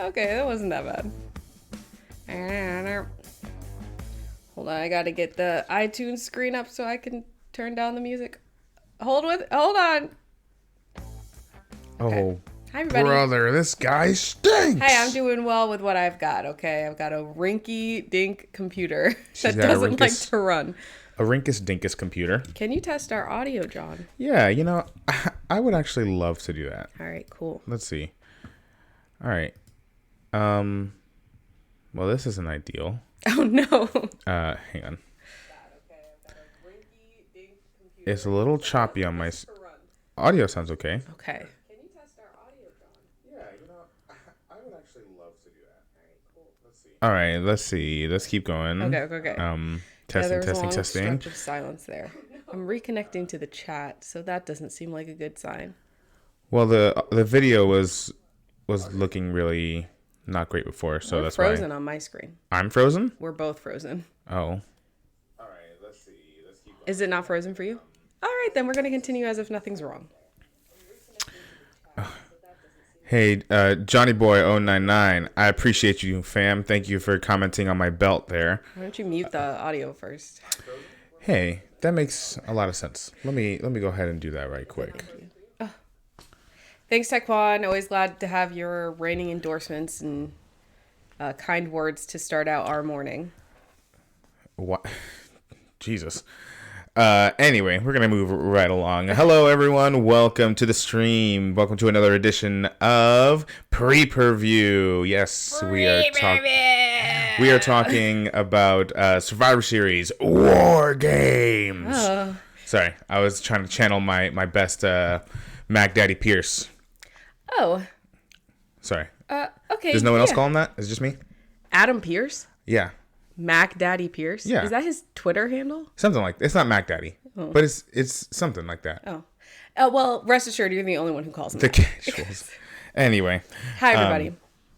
Okay, that wasn't that bad. Hold on, I gotta get the iTunes screen up so I can turn down the music. Hold on. Okay. Oh, hi everybody. brother, this guy stinks. Hey, I'm doing well with what I've got. Okay, I've got a rinky-dink computer She's that got a doesn't like to run. A rinkus-dinkus computer. Can you test our audio, John? Yeah, I would actually love to do that. All right, cool. Let's see. All right. Well, this isn't ideal. Oh no. Hang on. It's a little choppy on my audio. Sounds okay. Okay. Can you test our audio, John? Yeah, I would actually love to do that. All right, cool. Let's see. Let's keep going. Okay. Testing. There was a long stretch of silence there. I'm reconnecting to the chat, so that doesn't seem like a good sign. Well, the video was looking really not great before, so that's frozen why. on my screen. I'm frozen? We're both frozen. Oh. All right, let's see. Let's keep going. Is it not frozen for you? All right, then we're going to continue as if nothing's wrong. Hey, Johnny Boy 099, I appreciate you, fam. Thank you for commenting on my belt there. Why don't you mute the audio first? Hey, that makes a lot of sense. Let me go ahead and do that right quick. Thank you. Thanks, Taekwon. Always glad to have your reigning endorsements and kind words to start out our morning. What? Jesus. Anyway, we're going to move right along. Hello, everyone. Welcome to the stream. Welcome to another edition of Pre-Per-View. Yes, we are talking about Survivor Series War Games. Oh. Sorry, I was trying to channel my best Mac Daddy Pierce. Oh. Sorry. Okay. Does no one else call him that? Is it just me? Adam Pierce? Yeah. Mac Daddy Pierce? Yeah. Is that his Twitter handle? Something like it's not Mac Daddy, but it's something like that. Oh. Well, rest assured, you're the only one who calls him The that. casuals. Anyway. Hi, everybody.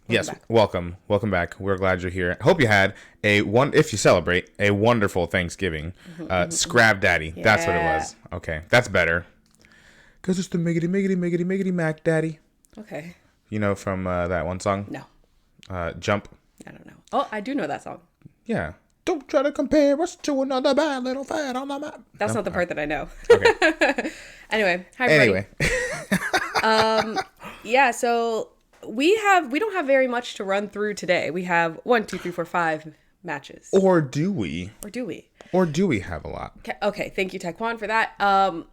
Yes, welcome back. We're glad you're here. Hope you had if you celebrate, a wonderful Thanksgiving. Scrab Daddy, that's what it was. Okay, that's better. Cause it's the miggity Mac Daddy. Okay. You know from that one song? No. Jump. I don't know. Oh, I do know that song. Yeah. Don't try to compare us to another bad little fat on the map. That's not the part that I know. Okay. Anyway, hi everybody. Yeah, so we don't have very much to run through today. We have 1, 2, 3, 4, 5 matches. Or do we? Or do we? Or do we have a lot? Okay, thank you, Taekwon, for that.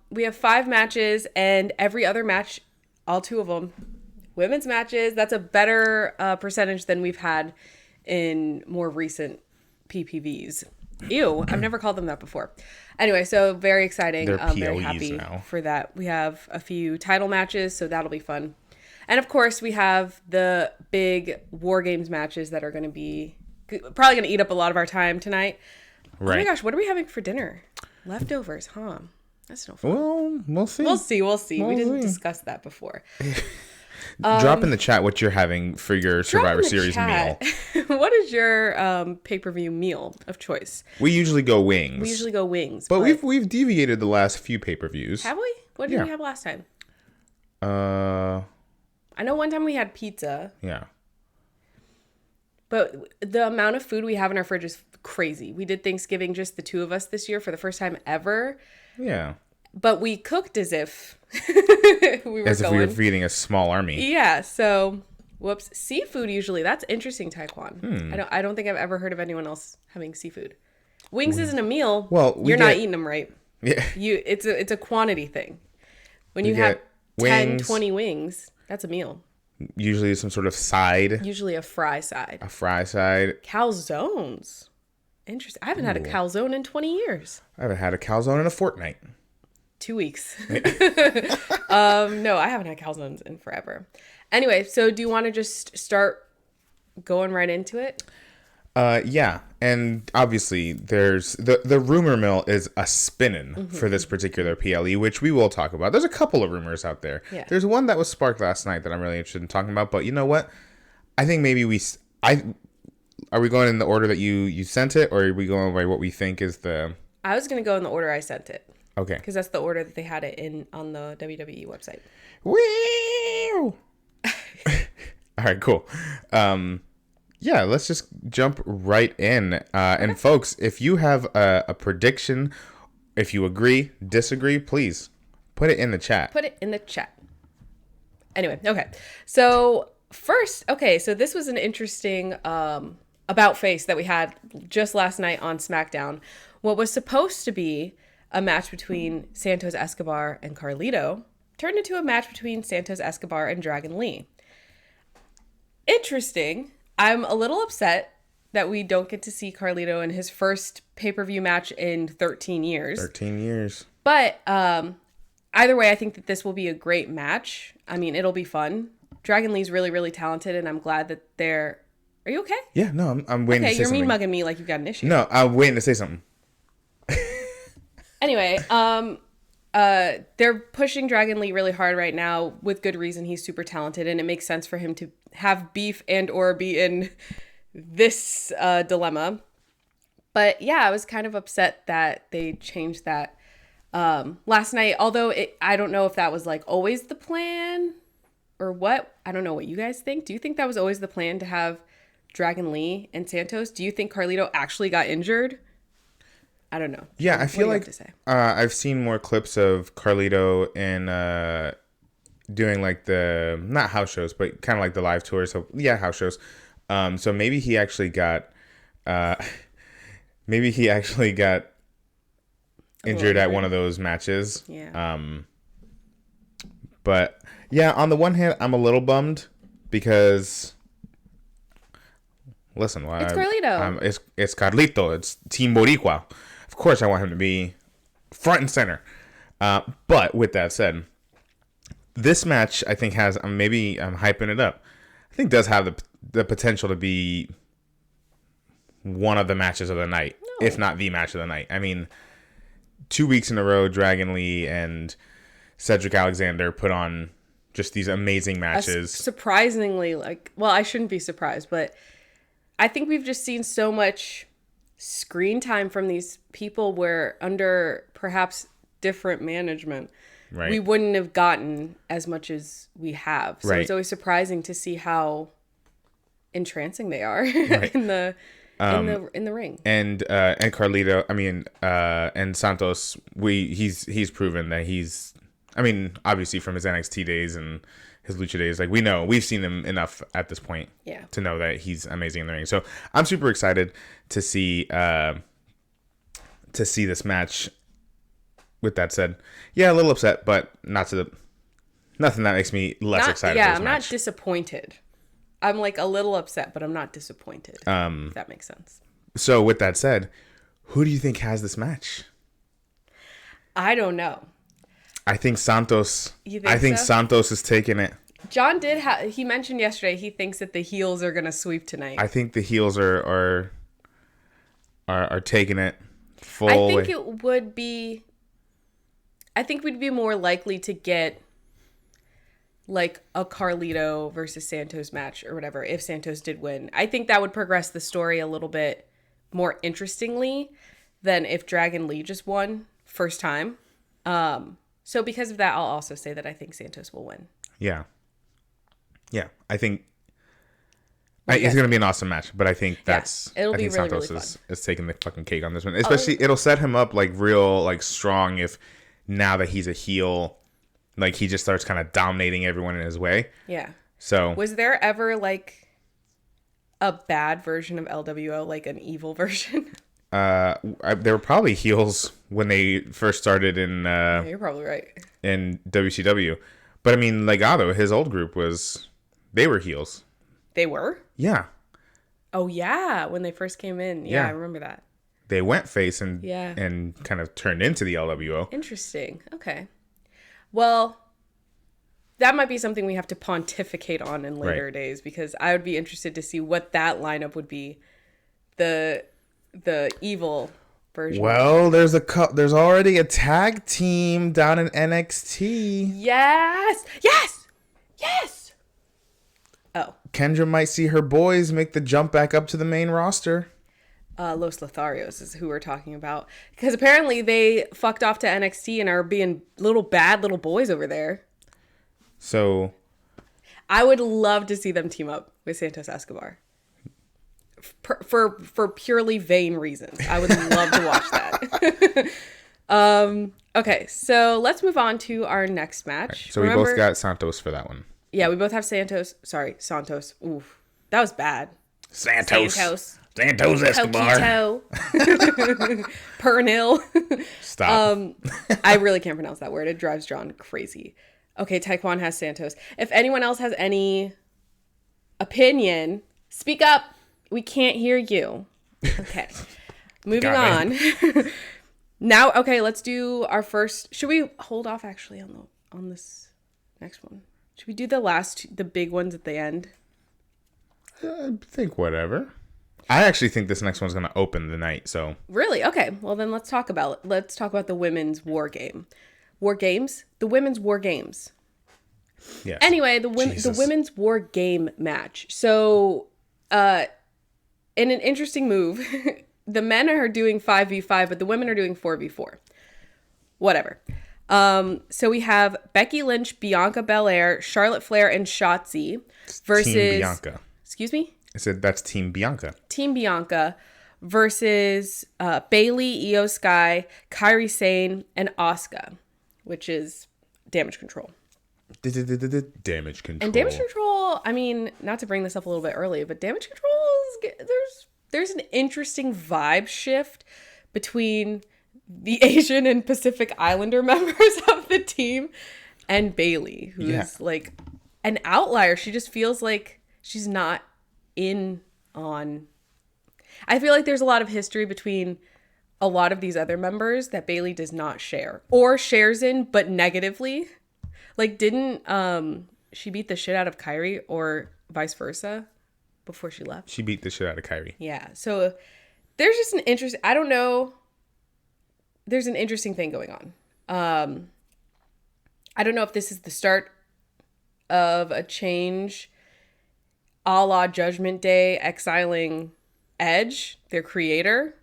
We have 5 matches, and every other match, all 2 of them, women's matches. That's a better percentage than we've had in more recent PPVs. Ew, I've never called them that before. Anyway, so very exciting. They're I'm very PLEs happy now. for that. We have a few title matches, so that'll be fun. And of course, we have the big War Games matches that are going to be probably going to eat up a lot of our time tonight. Right. Oh my gosh, what are we having for dinner? Leftovers, huh? That's no fun. Well, we'll see. We'll see. We didn't discuss that before. Drop in the chat what you're having for your Survivor Series meal. What is your pay-per-view meal of choice? We usually go wings. We usually go wings. But we've deviated the last few pay-per-views. Have we? What did we have last time? I know one time we had pizza. Yeah. But the amount of food we have in our fridge is crazy. We did Thanksgiving, just the 2 of us this year for the first time ever. Yeah. But we cooked as if we were feeding a small army. Yeah, so whoops. Seafood usually. That's interesting, Taekwon. I don't think I've ever heard of anyone else having seafood. Wings isn't a meal. Well, you're not eating them right. Yeah. It's a quantity thing. When you get have 10, wings. 20 wings, that's a meal. Usually some sort of side. Usually a fry side. A fry side. Calzones. Interesting. I haven't had a calzone in 20 years. I haven't had a calzone in a fortnight. 2 weeks. No, I haven't had calzones in forever. Anyway, so do you want to just start going right into it? Yeah, and obviously there's the rumor mill is a spinning for this particular PLE, which we will talk about. There's a couple of rumors out there. Yeah. There's one that was sparked last night that I'm really interested in talking about, but you know what? I think maybe are we going in the order that you sent it, or are we going by what we think is the... I was going to go in the order I sent it. Okay. Because that's the order that they had it in on the WWE website. Woo! All right, cool. Yeah, let's just jump right in. And folks, if you have a prediction, if you agree, disagree, please put it in the chat. Put it in the chat. Anyway, okay. So first, so this was an interesting about face that we had just last night on SmackDown. What was supposed to be a match between Santos Escobar and Carlito turned into a match between Santos Escobar and Dragon Lee. Interesting. I'm a little upset that we don't get to see Carlito in his first pay-per-view match in 13 years. 13 years. But either way, I think that this will be a great match. I mean, it'll be fun. Dragon Lee's really, really talented, and I'm glad that they're... Are you okay? Yeah, no, I'm waiting to say Okay, you're something. mean-mugging me like you've got an issue. No, I'm waiting to say something. Anyway, they're pushing Dragon Lee really hard right now with good reason. He's super talented, and it makes sense for him to have beef and or be in this dilemma. But yeah, I was kind of upset that they changed that last night. Although I don't know if that was like always the plan or what. I don't know what you guys think. Do you think that was always the plan to have Dragon Lee and Santos? Do you think Carlito actually got injured? I don't know. Yeah, I feel like to say? I've seen more clips of Carlito in doing like the not house shows, but kind of like the live tours. So yeah, house shows. So maybe he actually got injured at one of those matches. Yeah. But yeah, on the one hand, I'm a little bummed because listen, It's Carlito. It's Carlito. It's Team Boricua. Of course, I want him to be front and center. But with that said, this match I think has maybe I'm hyping it up. I think does have the potential to be one of the matches of the night, if not the match of the night. I mean, 2 weeks in a row, Dragon Lee and Cedric Alexander put on just these amazing matches. Surprisingly, I shouldn't be surprised, but I think we've just seen so much screen time from these people where under perhaps different management, right, we wouldn't have gotten as much as we have. So right. It's always surprising to see how entrancing they are Right. in the ring. And Carlito, and Santos, he's proven that he's, obviously from his NXT days and his Lucha days, like we've seen him enough at this point, yeah, to know that he's amazing in the ring. So I'm super excited to see this match. With that said, yeah, a little upset, but nothing that makes me less excited. Yeah, for this I'm match. not disappointed. I'm like a little upset, but I'm not disappointed. If that makes sense. So with that said, who do you think has this match? I don't know. I think Santos. You think so? Santos is taking it. John he mentioned yesterday he thinks that the heels are gonna sweep tonight. I think the heels are taking it full. I think it would be. I think we'd be more likely to get like a Carlito versus Santos match or whatever if Santos did win. I think that would progress the story a little bit more interestingly than if Dragon Lee just won first time. So because of that, I'll also say that I think Santos will win. Yeah. I think it's going to be an awesome match, but I think it'll be really, Santos really fun. is taking the fucking cake on this one. Especially, it'll set him up like real, like strong if now that he's a heel, like he just starts kind of dominating everyone in his way. Yeah. So was there ever like a bad version of LWO, like an evil version? They were probably heels when they first started in. You're probably right. In WCW, but Legado, his old group they were heels. They were? Yeah. Oh yeah, when they first came in. Yeah, I remember that. They went face and Yeah. and kind of turned into the LWO. Interesting. Okay. Well, that might be something we have to pontificate on in later days because I would be interested to see what that lineup would be. The evil version. Well, there's already a tag team down in NXT. Yes. Oh. Kendra might see her boys make the jump back up to the main roster. Los Lotharios is who we're talking about. Because apparently they fucked off to NXT and are being little bad little boys over there. So I would love to see them team up with Santos Escobar. For purely vain reasons. I would love to watch that. Okay, so let's move on to our next match. Right, so we both got Santos for that one. Yeah, we both have Santos. Sorry, Santos. Oof. That was bad. Santos Escobar. Coquito. Pernil. Stop. I really can't pronounce that word. It drives John crazy. Okay, Taekwon has Santos. If anyone else has any opinion, speak up. We can't hear you. Okay. Moving on. Now, okay, let's do our first. Should we hold off actually on this next one? Should we do the big ones at the end? I think whatever. I actually think this next one's going to open the night, so. Really? Okay. Well, then let's talk about the women's war game. War games? The women's war games. Yes. Anyway, the women's war game match. So, in an interesting move, the men are doing 5v5, but the women are doing 4v4. Whatever. So we have Becky Lynch, Bianca Belair, Charlotte Flair, and Shotzi versus Team Bianca. Excuse me? I said that's Team Bianca. Team Bianca versus Bayley, Io Sky, Kairi Sane, and Asuka, which is Damage Control. Damage Control. And Damage Control, I mean, not to bring this up a little bit early, but Damage Control there's an interesting vibe shift between the Asian and Pacific Islander members of the team and Bayley, who's like an outlier. She just feels like she's not in on. I feel like there's a lot of history between a lot of these other members that Bayley does not share or shares in, but negatively. Like, didn't she beat the shit out of Kairi or vice versa before she left? She beat the shit out of Kairi. Yeah. So there's just an interest. I don't know. There's an interesting thing going on. I don't know if this is the start of a change a la Judgment Day exiling Edge, their creator.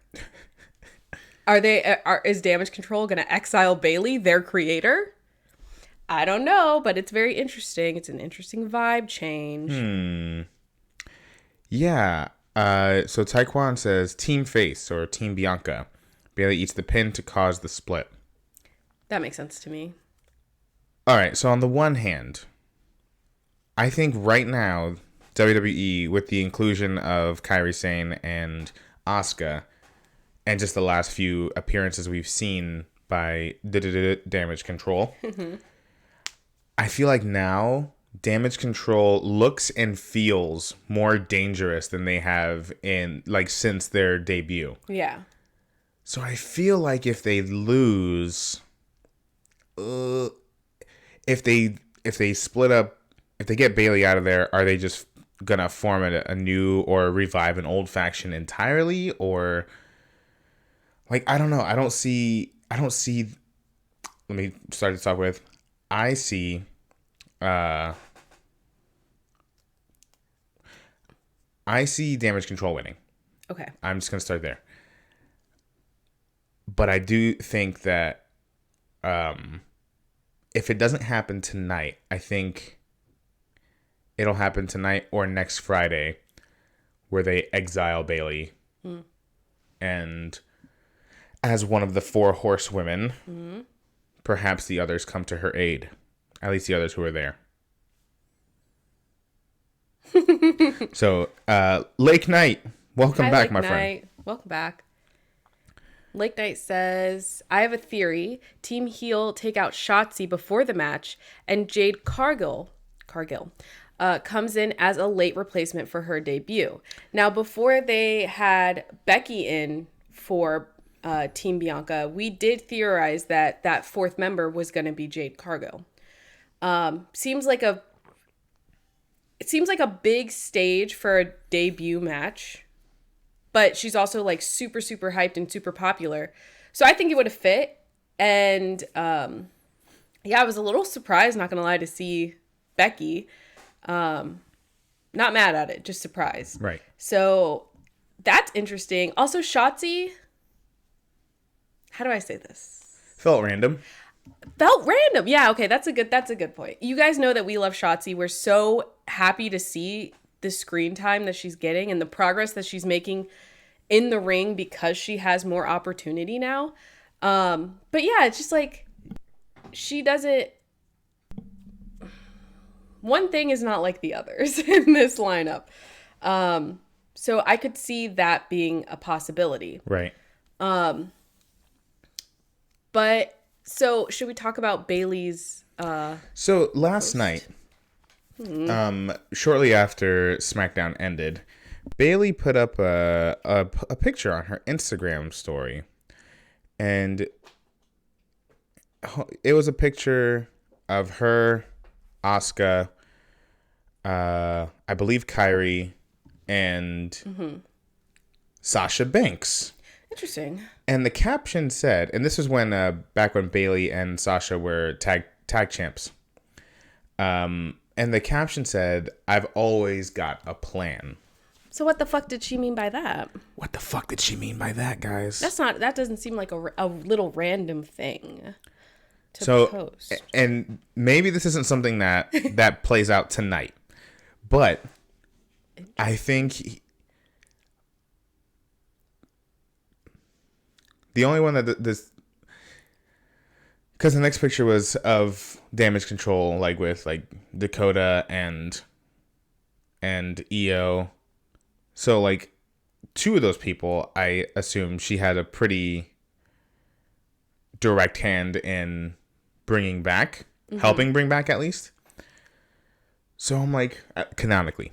Is Damage Control going to exile Bayley, their creator? I don't know, but it's very interesting. It's an interesting vibe change. Yeah. So Taekwon says Team Face or Team Bianca. Bayley eats the pin to cause the split. That makes sense to me. All right. So on the one hand, I think right now WWE, with the inclusion of Kairi Sane and Asuka, and just the last few appearances we've seen by Damage Control, I feel like now Damage Control looks and feels more dangerous than they have in since their debut. Yeah. So I feel like if they lose, if they split up, if they get Bayley out of there, are they just gonna form a new or revive an old faction entirely? Or I don't know. I don't see. Let me start this off with. I see. I see Damage Control winning. Okay. I'm just gonna start there. But I do think that if it doesn't happen tonight, I think it'll happen tonight or next Friday, where they exile Bayley, and as one of the 4 horsewomen, perhaps the others come to her aid. At least the others who are there. So, Lake Knight, welcome back, my friend. Welcome back. Lake Knight says, I have a theory. Team Heel take out Shotzi before the match, and Jade Cargill comes in as a late replacement for her debut. Now, before they had Becky in for Team Bianca, we did theorize that 4th member was going to be Jade Cargill. Seems like a big stage for a debut match, but she's also super, super hyped and super popular. So I think it would have fit. And I was a little surprised, not going to lie, to see Becky. Not mad at it, just surprised. Right. So that's interesting. Also, Shotzi, how do I say this? Felt random. Felt random. Yeah, okay, that's a good point. You guys know that we love Shotzi. We're so happy to see the screen time that she's getting and the progress that she's making in the ring because she has more opportunity now. But yeah, it's just like she doesn't. One thing is not like the others in this lineup. So I could see that being a possibility. Right. But so should we talk about Bailey's So last night, shortly after SmackDown ended, Bailey put up a picture on her Instagram story, and it was a picture of her, Asuka, I believe Kyrie, and Sasha Banks. Interesting. And the caption said, and this was when back when Bailey and Sasha were tag champs. And the caption said, "I've always got a plan." So what the fuck did she mean by that? What the fuck did she mean by that, guys? That doesn't seem like a little random thing to post. And maybe this isn't something that plays out tonight, but I think the only one that this, because the next picture was of Damage Control, like with like Dakota and Io. So like two of those people, I assume she had a pretty direct hand in bringing back, helping bring back at least. So I'm like, canonically.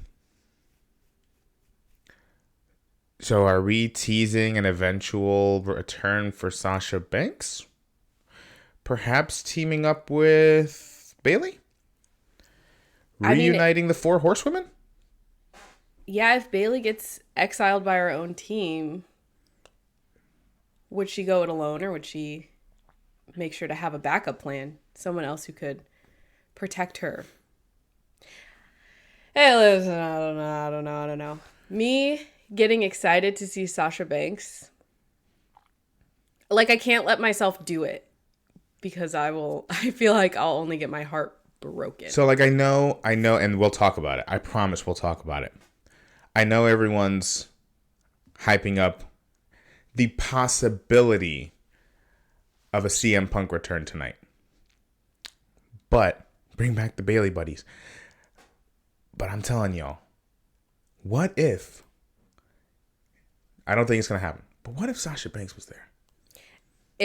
So are we teasing an eventual return for Sasha Banks? Perhaps teaming up with Bailey? Reuniting the four horsewomen? Yeah, if Bailey gets exiled by her own team, would she go it alone or would she make sure to have a backup plan? Someone else who could protect her. Hey, listen, I don't know. Me getting excited to see Sasha Banks, like I can't let myself do it because I feel like I'll only get my heart broken. So like I know, and we'll talk about it. I promise we'll talk about it. I know everyone's hyping up the possibility of a CM Punk return tonight. But bring back the Bailey buddies. But I'm telling y'all, what if, I don't think it's going to happen, but what if Sasha Banks was there?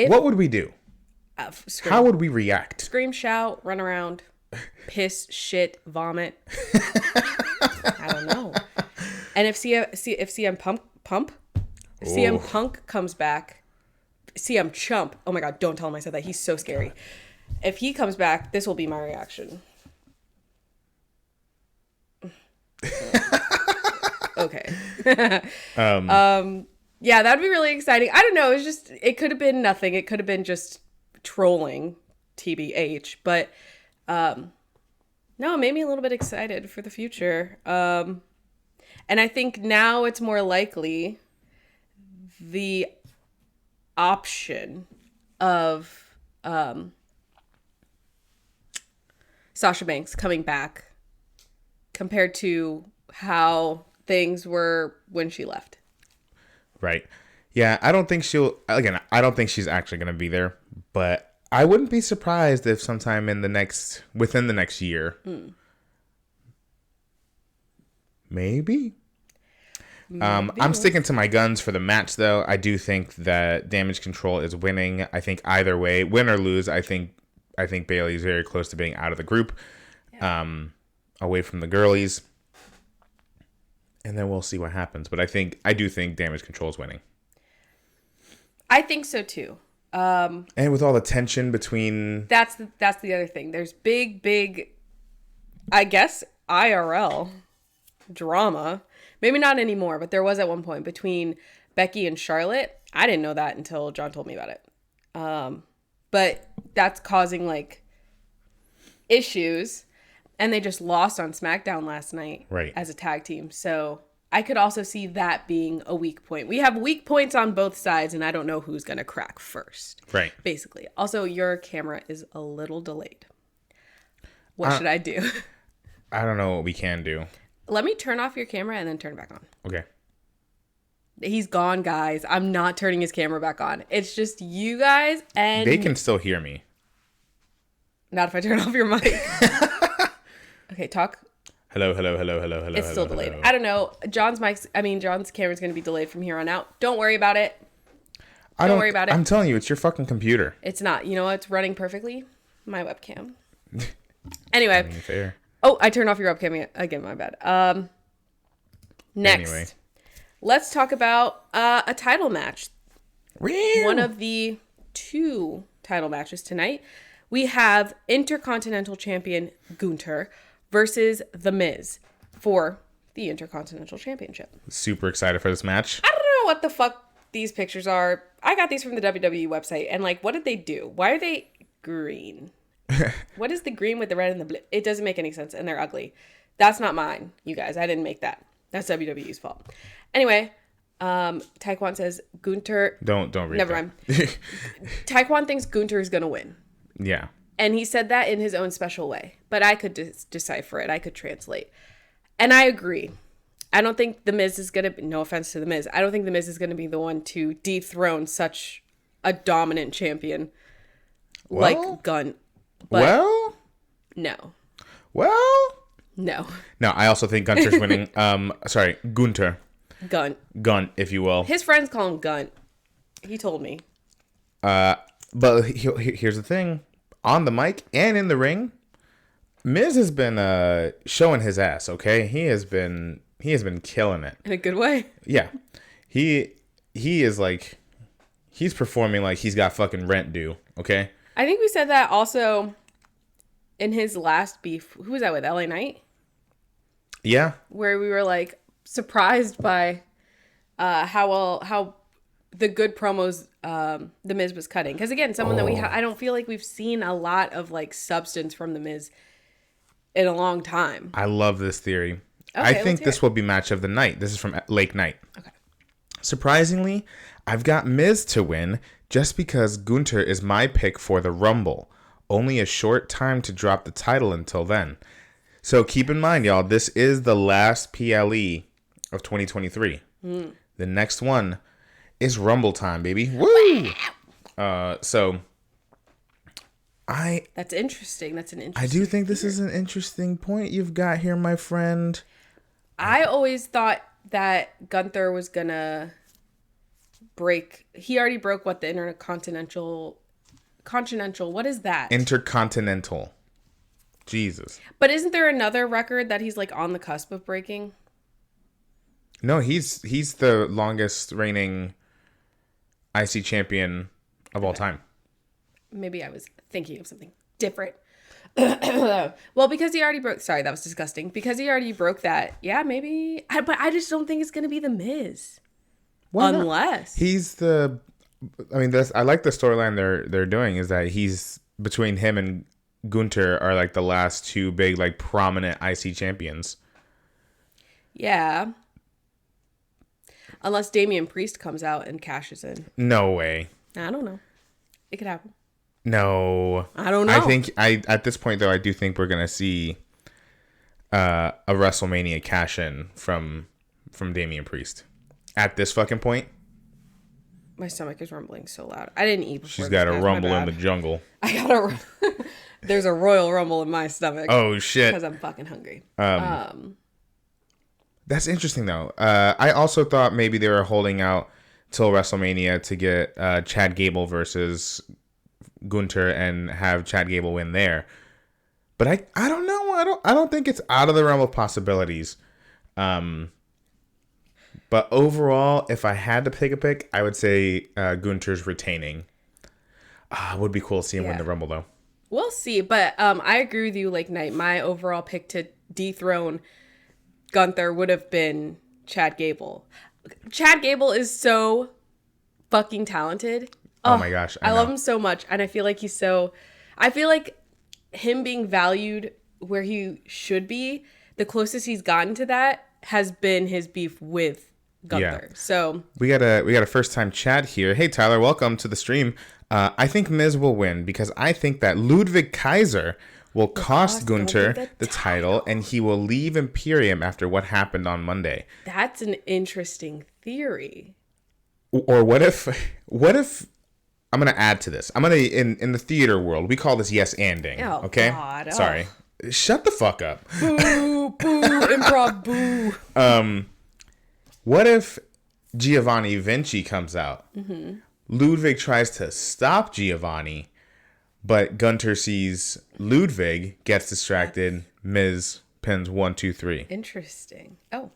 What would we do? How would we react? Scream, shout, run around, piss, shit, vomit. I don't know. And if CM Punk comes back, CM Chump, oh my God, don't tell him I said that. He's so scary. If he comes back, this will be my reaction. Okay. Yeah, that'd be really exciting. I don't know. It could have been nothing. It could have been just trolling, TBH. But no, it made me a little bit excited for the future. And I think now it's more likely the option of Sasha Banks coming back compared to how things were when she left. Right. Yeah, I don't think I don't think she's actually going to be there, but I wouldn't be surprised if sometime within the next year. Maybe. I'm sticking to my guns for the match, though. I do think that Damage Control is winning. I think either way, win or lose, I think Bailey is very close to being out of the group, away from the girlies. And then we'll see what happens. But I do think Damage Control is winning. I think so too. And with all the tension between... That's the other thing. There's big, I guess, IRL drama. Maybe not anymore, but there was at one point between Becky and Charlotte. I didn't know that until John told me about it. But that's causing like issues. And they just lost on SmackDown last night as a tag team. So I could also see that being a weak point. We have weak points on both sides, and I don't know who's going to crack first. Right. Basically. Also, your camera is a little delayed. What should I do? I don't know what we can do. Let me turn off your camera and then turn it back on. Okay. He's gone, guys. I'm not turning his camera back on. It's just you guys and... They can still hear me. Not if I turn off your mic. Okay, talk. Hello. It's still delayed. I don't know. John's camera's going to be delayed from here on out. Don't worry about it. Don't worry about it. I'm telling you, it's your fucking computer. It's not. You know what's running perfectly? My webcam. Anyway. Fair. Oh, I turned off your webcam again. My bad. Next. Anyway. Let's talk about a title match. Real. One of the 2 title matches tonight. We have Intercontinental Champion Gunther versus The Miz for the Intercontinental Championship. Super excited for this match. I don't know what the fuck these pictures are. I got these from the WWE website, and like, what did they do? Why are they green? What is the green with the red and the blue? It doesn't make any sense, and they're ugly. That's not mine, you guys. I didn't make that. That's WWE's fault. Anyway, Taekwon says Gunther... Don't read Never mind. Taekwon thinks Gunther is going to win. Yeah. And he said that in his own special way. But I could decipher it. I could translate. And I agree. I don't think The Miz is going to... No offense to The Miz. I don't think The Miz is going to be the one to dethrone such a dominant champion like Gun. But no. No. No, I also think Gunter's winning. Gunther. Gunt, if you will. His friends call him Gunt. He told me. But here's the thing. On the mic and in the ring, Miz has been showing his ass, okay? He has been killing it. In a good way. Yeah. He is like, he's performing like he's got fucking rent due, okay? I think we said that also in his last beef. Who was that with? LA Knight? Yeah. Where we were like surprised by how the good promos The Miz was cutting. Because again, someone that I don't feel like we've seen a lot of like substance from The Miz in a long time. I love this theory. Okay, I think this will be match of the night. This is from Lake Night. Okay. Surprisingly, I've got Miz to win just because Gunther is my pick for the Rumble. Only a short time to drop the title until then. So keep in mind, y'all, this is the last PLE of 2023. The next one is Rumble time, baby. Woo! So That's interesting. That's an interesting. I do think this is an interesting point you've got here, my friend. I always thought that Gunther was gonna break. He already broke what the Intercontinental. What is that? Intercontinental. Jesus. But isn't there another record that he's like on the cusp of breaking? No, he's the longest reigning IC champion of all time. Maybe I was thinking of something different. Well, because he already broke... Sorry, that was disgusting. Because he already broke that. Yeah, maybe... But I just don't think it's going to be The Miz. Why unless... not? He's the... I mean, I like the storyline they're doing is that he's... Between him and Gunther are like the last 2 big, like, prominent IC champions. Yeah. Unless Damian Priest comes out and cashes in. No way. I don't know. It could happen. No. I don't know. I think at this point though, I do think we're gonna see a WrestleMania cash in from Damian Priest. At this fucking point. My stomach is rumbling so loud. I didn't eat before. She's got a rumble in the jungle. I got a there's a royal rumble in my stomach. Oh shit. Because I'm fucking hungry. That's interesting though. I also thought maybe they were holding out till WrestleMania to get Chad Gable versus Gunther and have Chad Gable win there. But I don't know. I don't think it's out of the realm of possibilities. But overall, if I had to pick a pick, I would say Gunther's retaining. Would be cool to see him win the Rumble though. We'll see, but I agree with you, Lake Knight. My overall pick to dethrone Gunther would have been Chad Gable. Chad Gable is so fucking talented. Oh my gosh. I love him so much. And I feel like I feel like him being valued where he should be, the closest he's gotten to that has been his beef with Gunther. Yeah. So we got a first time chat here. Hey Tyler, welcome to the stream. I think Miz will win because I think that Ludwig Kaiser will cost Gunther Gunther the title, and he will leave Imperium after what happened on Monday. That's an interesting theory. Or what if I'm going to add to this. I'm going to, in the theater world, we call this yes-anding. Oh, okay? God. Sorry. Shut the fuck up. Boo, boo, improv, boo. What if Giovanni Vinci comes out? Mm-hmm. Ludwig tries to stop Giovanni, but Gunther sees Ludwig, gets distracted. Miz pins 1, 2, 3. Interesting. Oh.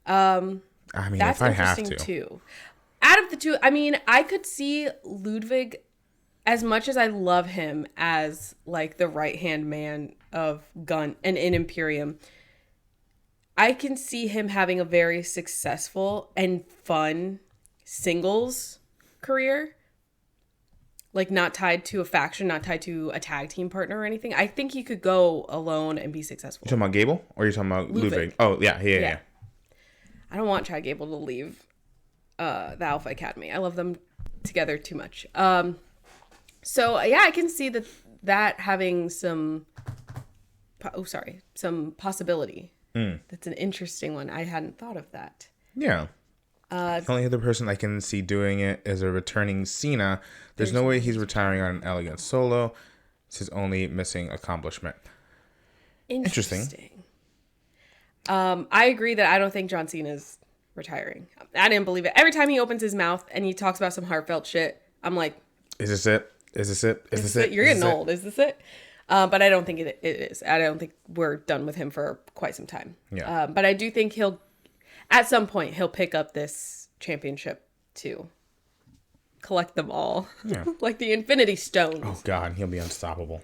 I mean, That's if I have interesting to. too. Out of the two, I mean, I could see Ludwig, as much as I love him as like the right-hand man of Gun and in Imperium, I can see him having a very successful and fun singles career. Like not tied to a faction, not tied to a tag team partner or anything. I think he could go alone and be successful. You talking about Gable? Or are you talking about Ludwig? Oh, yeah. I don't want Chad Gable to leave the Alpha Academy. I love them together too much. So yeah, I can see that having some possibility. That's an interesting one. I hadn't thought of that. Yeah. The only other person I can see doing it is a returning Cena. There's no way he's retiring on an elegant solo. It's his only missing accomplishment. Interesting. I agree that I don't think John Cena's retiring. I didn't believe it. Every time he opens his mouth and he talks about some heartfelt shit, I'm like, is this it? Is this it? Is this it? You're getting old. Is this it? But I don't think it is. I don't think we're done with him for quite some time. Yeah. But I do think at some point, he'll pick up this championship to collect them all. Yeah. Like the Infinity Stones. Oh, God. He'll be unstoppable.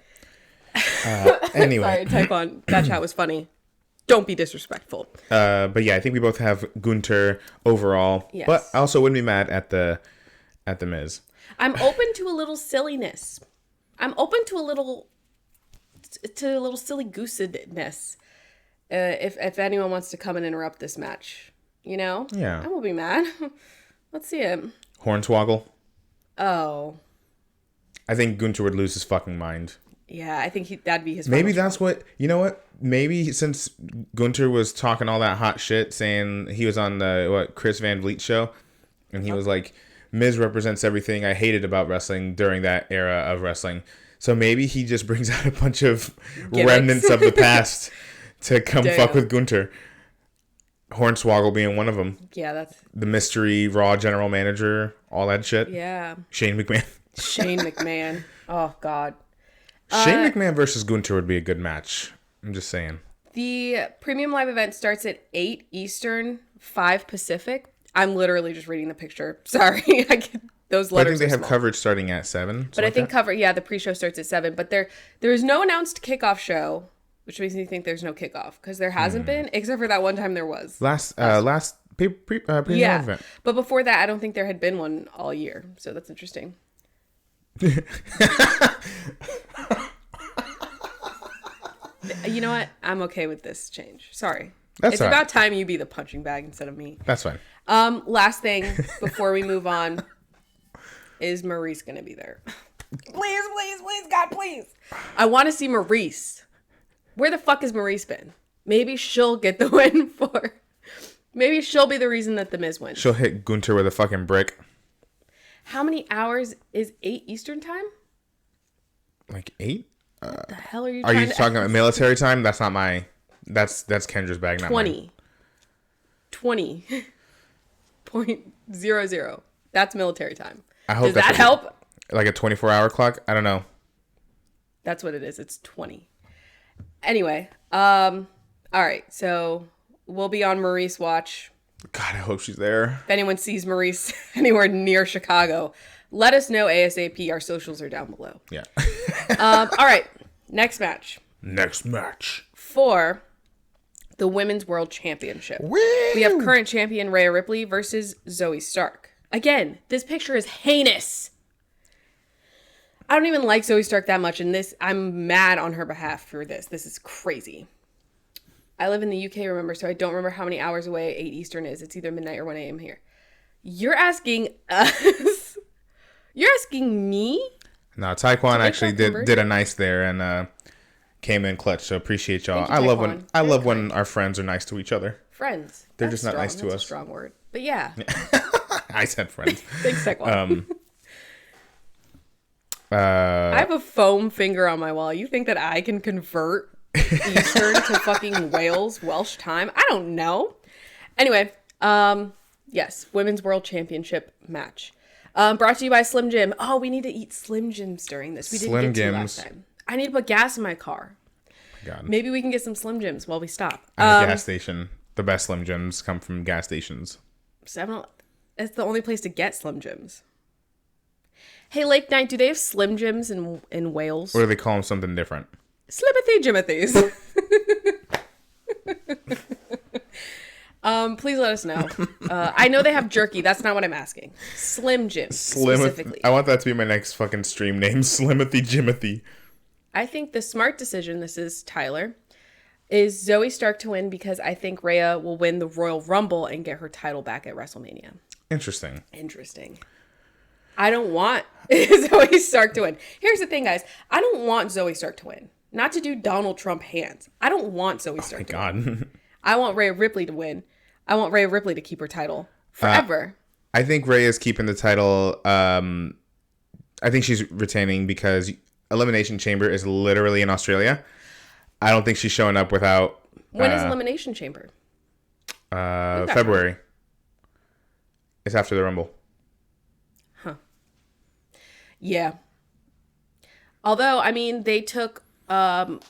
Anyway. Sorry, type on. That chat was funny. Don't be disrespectful. But yeah, I think we both have Gunther overall. Yes. But I also wouldn't be mad at the Miz. I'm open to a little silliness. I'm open to a little silly goosedness. If anyone wants to come and interrupt this match, Yeah. I won't be mad. Let's see it. Hornswoggle. Oh. I think Gunther would lose his fucking mind. Yeah, I think that'd be his. Maybe that's what, maybe since Gunther was talking all that hot shit, saying he was on the, Chris Van Vliet show, and he was like, Miz represents everything I hated about wrestling during that era of wrestling. So maybe he just brings out a bunch of remnants of the past to come fuck with Gunther. Hornswoggle being one of them. Yeah, that's... The mystery Raw general manager, all that shit. Yeah. Shane McMahon. Shane McMahon. Oh, God. Shane McMahon versus Gunther would be a good match. I'm just saying. The premium live event starts at 8 Eastern, 5 Pacific. I'm literally just reading the picture. Sorry. I get those letters. I think they have coverage starting at 7. But I think the pre-show starts at 7. But there is no announced kickoff show, which makes me think there's no kickoff. Because there hasn't been, except for that one time there was. Last premium live event. But before that, I don't think there had been one all year. So that's interesting. You know what? I'm okay with this change. Sorry. It's about time you be the punching bag instead of me. That's fine. Last thing before we move on, is Maurice going to be there? Please, God, please. I want to see Maurice. Where the fuck has Maurice been? Maybe she'll get the win for... Maybe she'll be the reason that the Miz wins. She'll hit Gunther with a fucking brick. How many hours is 8 Eastern time? Like 8? What the hell are you talking about military time? That's not my... That's Kendra's bag, not 20. mine. 20.00. That's military time. I hope Does that help? Like a 24-hour clock? I don't know. That's what it is. It's 20. Anyway, all right. So we'll be on Maurice watch. God, I hope she's there. If anyone sees Maurice anywhere near Chicago, let us know ASAP. Our socials are down below. Yeah. All right. Next match. For the Women's World Championship. Woo! We have current champion Rhea Ripley versus Zoe Stark. Again, this picture is heinous. I don't even like Zoe Stark that much, and I'm mad on her behalf for this. This is crazy. I live in the UK, remember, so I don't remember how many hours away 8 Eastern is. It's either midnight or 1 a.m. here. You're asking us? You're asking me? No, Taekwon actually did a nice there and came in clutch. So appreciate y'all. Thank you, I Taekwon. love Very when our friends are nice to each other. Friends. They're That's just not strong. nice to That's us. a strong word. But yeah. I said friends. Thanks, Taekwon. Uh, I have a foam finger on my wall. You think that I can convert Eastern to fucking Welsh time? I don't know. Anyway, yes, Women's World Championship match. Brought to you by Slim Jim. Oh, we need to eat Slim Jims during this. We didn't Slim get to Jims. last time. I need to put gas in my car. God. Maybe we can get some Slim Jims while we stop. At a gas station. The best Slim Jims come from gas stations. It's the only place to get Slim Jims. Hey, Lake Night, do they have Slim Jims in Wales? Or do they call them something different? Slimothy Jimothy's. Please let us know. I know they have jerky. That's not what I'm asking. Slim Jim specifically. I want that to be my next fucking stream name. Slimothy Jimothy. I think the smart decision, this is Tyler, is Zoe Stark to win because I think Rhea will win the Royal Rumble and get her title back at WrestleMania. Interesting. I don't want Zoe Stark to win. Here's the thing, guys. I don't want Zoe Stark to win. Not to do Donald Trump hands. I don't want Zoe Stark to win. God. I want Rhea Ripley to win. I want Rhea Ripley to keep her title forever. I think Rhea is keeping the title. I think she's retaining because Elimination Chamber is literally in Australia. I don't think she's showing up without... When is Elimination Chamber? February. It's after the Rumble. Yeah. Although, I mean, they took fucking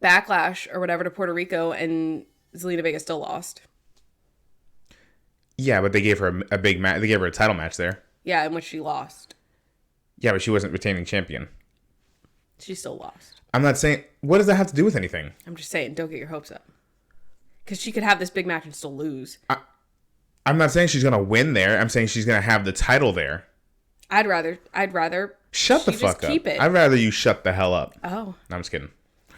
Backlash or whatever to Puerto Rico, and Zelina Vega still lost. Yeah, but they gave her a big match. They gave her a title match there. Yeah, in which she lost. Yeah, but she wasn't retaining champion. She still lost. I'm not saying... What does that have to do with anything? I'm just saying, don't get your hopes up. Because she could have this big match and still lose. I'm not saying she's going to win there. I'm saying she's going to have the title there. I'd rather Shut the she fuck just up. keep it. I'd rather you shut the hell up. Oh. No, I'm just kidding.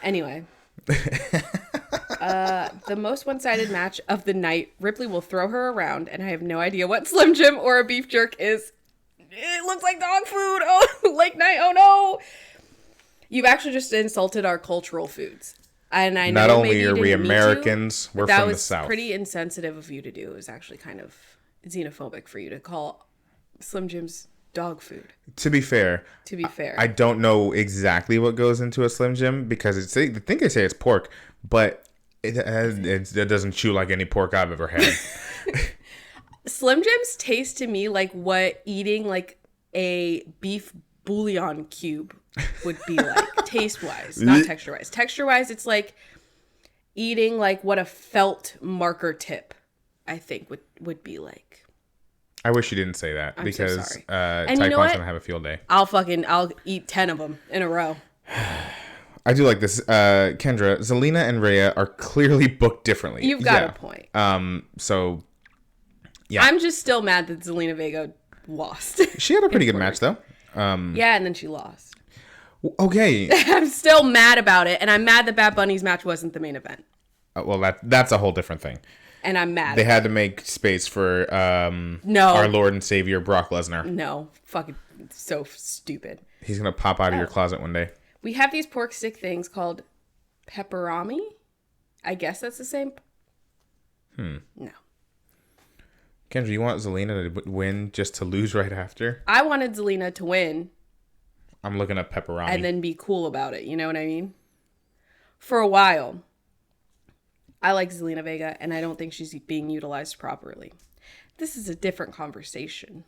Anyway. The most one-sided match of the night. Ripley will throw her around, and I have no idea what Slim Jim or a beef jerk is. It looks like dog food. Oh, Lake Night. Oh, no. You've actually just insulted our cultural foods. And I know not only maybe you are we didn't mean Americans, to, we're that from the was South. Pretty insensitive of you to do. It was actually kind of xenophobic for you to call Slim Jim's dog food. To be fair, I don't know exactly what goes into a Slim Jim because I think they say it's pork, but it doesn't chew like any pork I've ever had. Slim Jims taste to me like what eating like a beef bouillon cube would be like, taste-wise, not texture-wise. Texture-wise, it's like eating like what a felt marker tip, I think, would be like. I wish you didn't say that I'm because so sorry. Taekwon's you know what? going to have a field day. I'll eat 10 of them in a row. I do like this. Kendra, Zelina and Rhea are clearly booked differently. You've got a point. So, yeah. I'm just still mad that Zelina Vega lost. She had a pretty good match, though. Yeah, and then she lost. Okay. I'm still mad about it, and I'm mad that Bad Bunny's match wasn't the main event. Well, that's a whole different thing. And I'm mad. They had to make space for No. our Lord and Savior, Brock Lesnar. No. Fucking so stupid. He's going to pop out of your closet one day. We have these pork stick things called pepperami. I guess that's the same. No. Kendra, you want Zelina to win just to lose right after? I wanted Zelina to win. I'm looking at pepperoni. And then be cool about it. You know what I mean? For a while, I like Zelina Vega, and I don't think she's being utilized properly. This is a different conversation.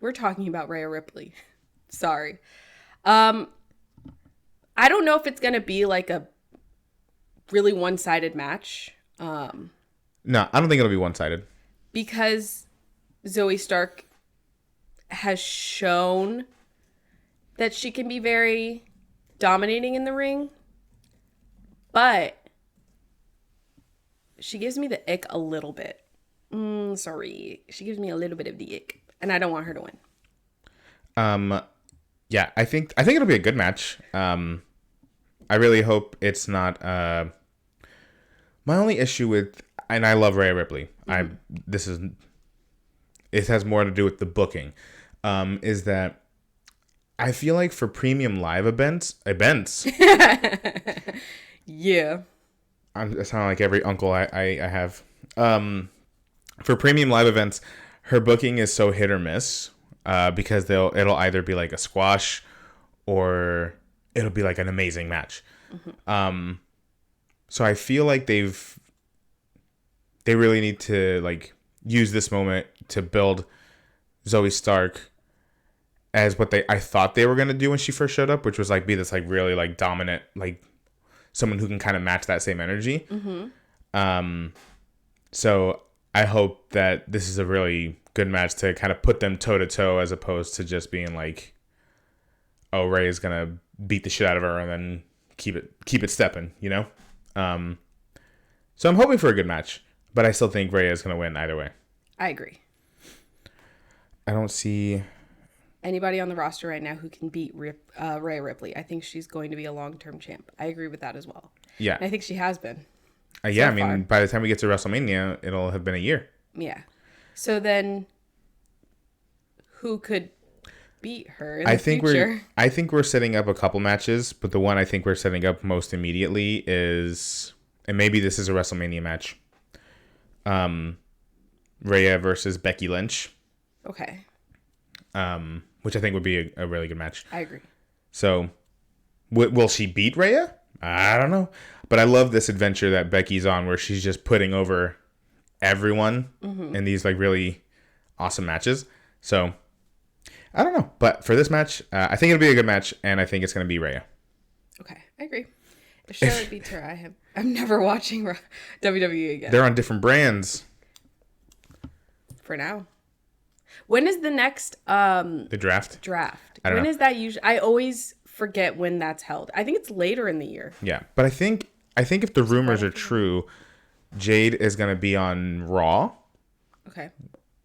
We're talking about Rhea Ripley. Sorry. I don't know if it's going to be like a really one-sided match. No, I don't think it'll be one-sided. Because Zoe Stark has shown that she can be very dominating in the ring. But she gives me the ick a little bit. Sorry. She gives me a little bit of the ick. And I don't want her to win. Yeah, I think it'll be a good match. I really hope it's not my only issue with, and I love Rhea Ripley. It has more to do with the booking. Is that I feel like for premium live events, Yeah. I sound like every uncle I have. For premium live events, her booking is so hit or miss because it'll either be like a squash or it'll be like an amazing match. So I feel like they really need to like use this moment to build Zoe Stark as what I thought they were gonna do when she first showed up, which was like be this like really like dominant, like someone who can kind of match that same energy. So I hope that this is a really good match to kind of put them toe to toe, as opposed to just being like, oh, Ray is gonna beat the shit out of her and then keep it stepping, you know. So I'm hoping for a good match, but I still think Ray is gonna win either way. I agree. I don't see Anybody on the roster right now who can beat Rhea Ripley. I think she's going to be a long-term champ. I agree with that as well. Yeah. And I think she has been. Yeah, so I mean, far. by the time we get to WrestleMania, it'll have been a year. Yeah. So then who could beat her in the future? I think we're setting up a couple matches, but the one I think we're setting up most immediately is, and maybe this is a WrestleMania match, Rhea versus Becky Lynch. Okay. Which I think would be a really good match. I agree. So, will she beat Rhea? I don't know. But I love this adventure that Becky's on where she's just putting over everyone in these like really awesome matches. So, I don't know. But for this match, I think it'll be a good match, and I think it's going to be Rhea. Okay. I agree. If Charlotte beats her, I'm never watching WWE again. They're on different brands. For now. When is the next The draft? draft? I don't When know. is that usually? I always forget when that's held. I think it's later in the year. Yeah. But I think if the rumors are true, Jade is going to be on Raw, Okay.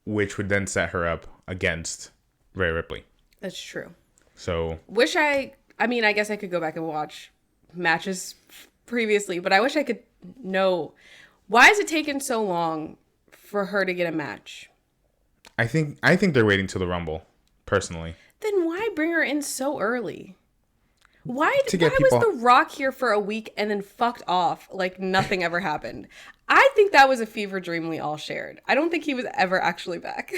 which would then set her up against Rhea Ripley. That's true. So, I mean, I guess I could go back and watch matches previously, but I wish I could know why is it taking so long for her to get a match? I think they're waiting till the Rumble, personally. Then why bring her in so early? Why get was people- The Rock here for a week and then fucked off like nothing ever happened? I think that was a fever dream we all shared. I don't think he was ever actually back.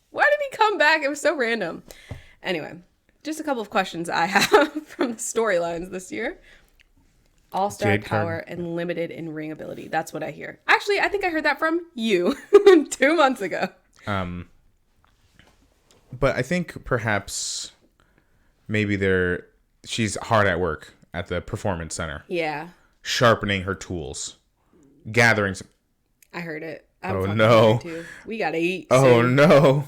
Why did he come back? It was so random. Anyway, just a couple of questions I have from the storylines this year. All-star Jade power Cargill. and limited in-ring ability. That's what I hear. Actually, I think I heard that from you 2 months ago. But I think perhaps maybe she's hard at work at the Performance Center, Yeah, sharpening her tools, gathering some... I heard it. Oh, fucking no. hungry, too. We gotta eat Oh, soon. no.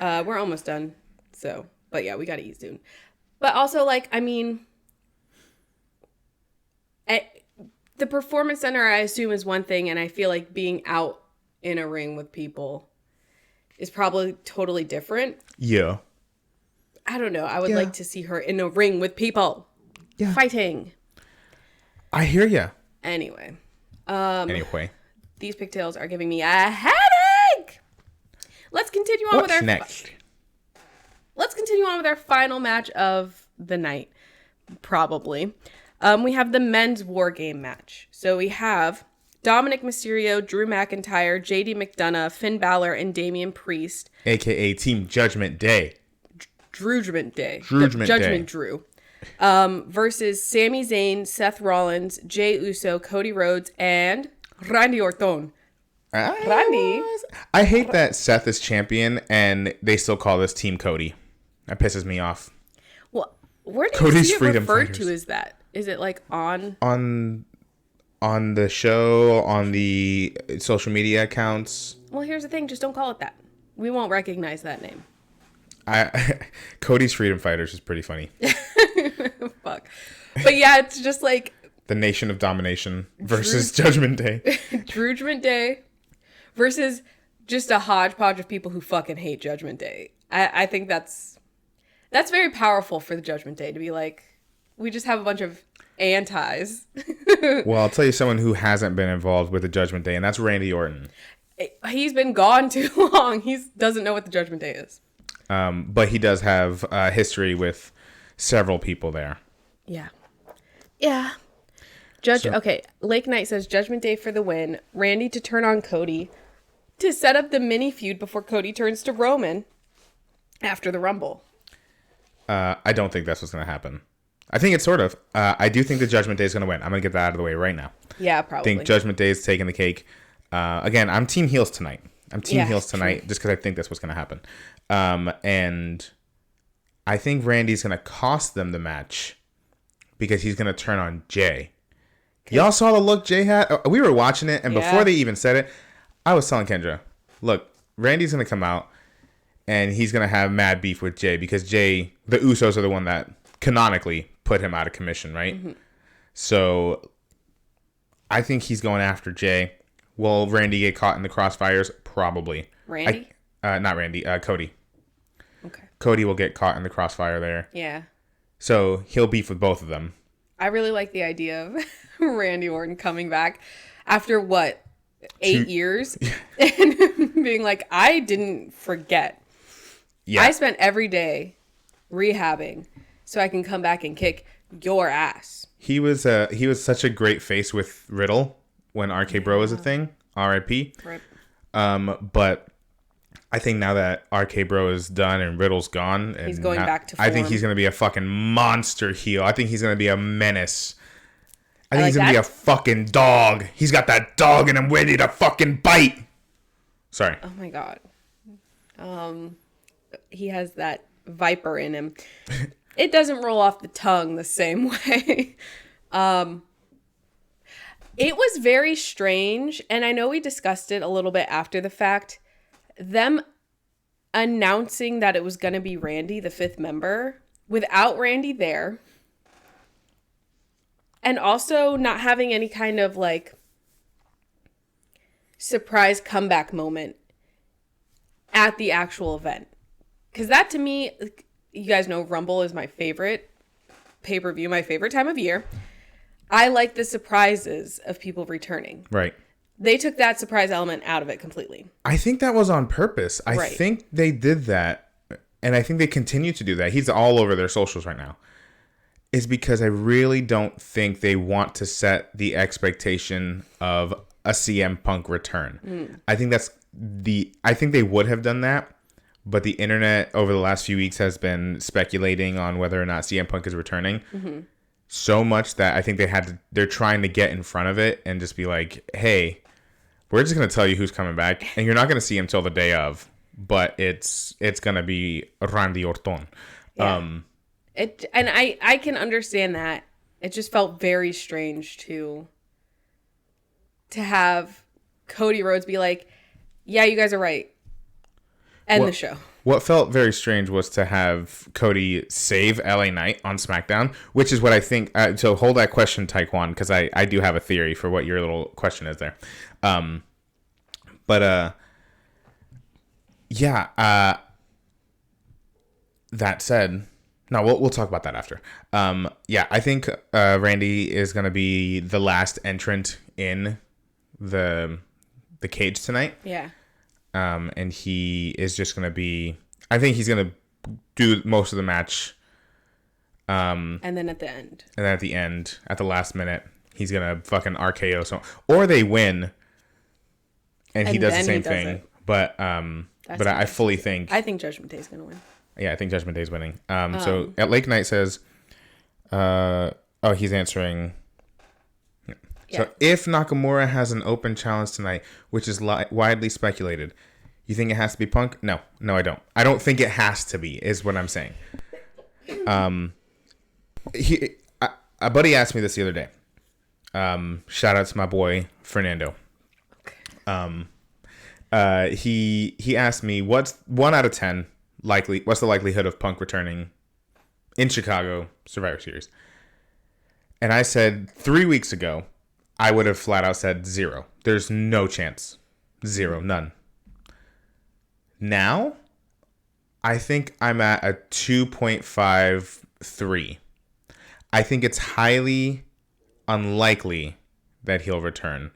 We're almost done. So, but yeah, we gotta eat soon. But also, like, I mean, the Performance Center, I assume, is one thing, and I feel like being out in a ring with people is probably totally different. Yeah. I don't know. I would Yeah. like to see her in a ring with people. Yeah. Fighting. I hear ya. Anyway, Anyway. these pigtails are giving me a headache. Let's continue on with What's our next? Let's continue on with our final match of the night, probably. We have the men's War Game match. So we have Dominic Mysterio, Drew McIntyre, JD McDonough, Finn Balor, and Damian Priest. AKA Team Judgment Day. Judgment Day. Judgment Judgment Day. Drew. Versus Sami Zayn, Seth Rollins, Jey Uso, Cody Rhodes, and Randy Orton. Randy? I hate that Seth is champion and they still call this Team Cody. That pisses me off. Well, where do you Cody's see it Freedom referred Fighters. to as that? Is it like on? On the show, on the social media accounts, Well, here's the thing. Just don't call it that. We won't recognize that name. Cody's Freedom Fighters is pretty funny. Fuck. But yeah, it's just like The Nation of Domination versus Judgment Day. Judgment Day versus just a hodgepodge of people who fucking hate Judgment Day. I think that's very powerful for the Judgment Day to be like, we just have a bunch of antis. Well, I'll tell you someone who hasn't been involved with the Judgment Day, and that's Randy Orton. He's been gone too long. He doesn't know what the Judgment Day is. But he does have history with several people there. Yeah. Yeah. Okay, Lake Knight says Judgment Day for the win. Randy to turn on Cody to set up the mini feud before Cody turns to Roman after the Rumble. I don't think that's what's going to happen. I think it's sort of. I do think the Judgment Day is going to win. I'm going to get that out of the way right now. Yeah, I probably. think Judgment Day is taking the cake. Again, I'm team heels tonight. Heels tonight just because I think that's what's going to happen. And I think Randy's going to cost them the match because he's going to turn on Jay. Okay. Y'all saw the look Jay had? We were watching it, and before they even said it, I was telling Kendra, look, Randy's going to come out, and he's going to have mad beef with Jay because Jay, the Usos are the one that canonically put him out of commission, right? Mm-hmm. So I think he's going after Jay. Will Randy get caught in the crossfires? Probably. Randy? Not Randy. Cody. Okay. Cody will get caught in the crossfire there. Yeah. So he'll beef with both of them. I really like the idea of Randy Orton coming back after what, 8 years? And being like, I didn't forget. Yeah. I spent every day rehabbing so I can come back and kick your ass. He was such a great face with Riddle when RK Bro was a thing. R.I.P. Right. But I think now that RK Bro is done and Riddle's gone, and he's going back to form. I think he's going to be a fucking monster heel. I think he's going to be a menace. I think he's going to be a fucking dog. He's got that dog in him ready to fucking bite. Sorry. Oh my God. He has that viper in him. It doesn't roll off the tongue the same way. It was very strange, and I know we discussed it a little bit after the fact. Them announcing that it was going to be Randy, the 5th member, without Randy there. And also not having any kind of, like, surprise comeback moment at the actual event. Because that, to me, you guys know Rumble is my favorite pay-per-view, my favorite time of year. I like the surprises of people returning. Right. They took that surprise element out of it completely. I think that was on purpose. I think they did that, and I think they continue to do that. He's all over their socials right now. Is because I really don't think they want to set the expectation of a CM Punk return. I think I think they would have done that, but the internet over the last few weeks has been speculating on whether or not CM Punk is returning. Mm-hmm. So much that I think they're trying to get in front of it and just be like, hey, we're just going to tell you who's coming back, and you're not going to see him till the day of, but it's going to be Randy Orton. Yeah. And I can understand that. It just felt very strange to have Cody Rhodes be like, yeah, you guys are right. End the show. What felt very strange was to have Cody save LA Knight on SmackDown, which is what I think. So hold that question, Taekwon, because I do have a theory for what your little question is there. That said, no, we'll talk about that after. I think Randy is going to be the last entrant in the cage tonight. Yeah. And he is just going to be... I think he's going to do most of the match. And then at the end. And then at the end, at the last minute, he's going to fucking RKO someone. Or they win, and he does the same thing. But I fully think... I think Judgment Day is going to win. Yeah, I think Judgment Day is winning. So at Lake Knight says... he's answering... Yeah. So if Nakamura has an open challenge tonight, which is widely speculated, you think it has to be Punk? No, I don't. I don't think it has to be, is what I'm saying. A buddy asked me this the other day. Shout out to my boy Fernando. Okay. He asked me, what's 1 out of 10 likely? What's the likelihood of Punk returning in Chicago Survivor Series? And I said 3 weeks ago, I would have flat out said 0. There's no chance. 0. None. Now, I think I'm at a 2.53. I think it's highly unlikely that he'll return.